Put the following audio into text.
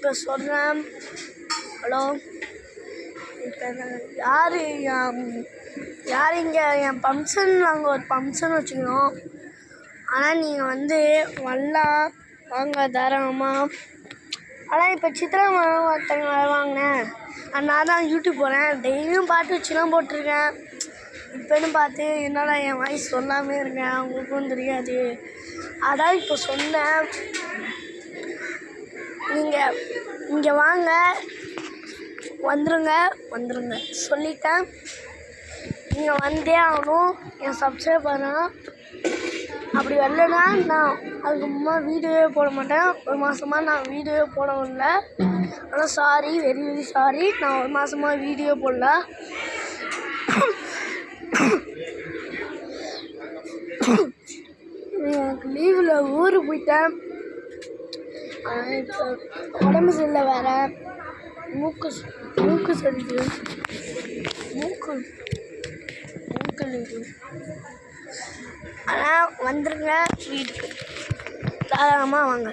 இப்போ சொல்கிறேன். ஹலோ, இப்போ யார் இங்கே என் ஃபங்க்ஷன், நாங்கள் ஒரு ஃபங்க்ஷன் வச்சுக்கிறோம். ஆனால் நீங்கள் வந்து வரலாம், வாங்க தாராளமாக. ஆனால் இப்போ சித்ரா மேடம் ஒருத்தங்க வருவாங்கண்ணே. நான் தான் யூடியூப் போகிறேன், டெய்லியும் பாட்டு வச்சுலாம் போட்டிருக்கேன். இப்போன்னு பார்த்து என்னால் என் வாய்ஸ் சொல்லாமே இருக்கேன், அவங்களுக்கும் தெரியாது. அதான் இப்போ சொன்னேன், நீங்கள் இங்கே வாங்க, வந்துருங்க சொல்லிட்டேன். நீங்கள் வந்தே ஆகணும். என் சப்ஸ்கிரைபர்னா அப்படி வரலன்னா நான் அதுக்கு முன்னாடி வீடியோவே போட மாட்டேன். ஒரு மாதமாக நான் வீடியோவே போட முடியல. ஆனால் சாரி, வெரி வெரி சாரி, நான் ஒரு மாதமாக வீடியோ போடல. எனக்கு லீவில் ஊருக்கு போயிட்டேன். இப்போ உடம்பு சரியில்லை வேறு, மூக்கு சரிது, மூக்கு ஆனால் வந்துருங்க வீட்டுக்கு, தாராளமாக வாங்க.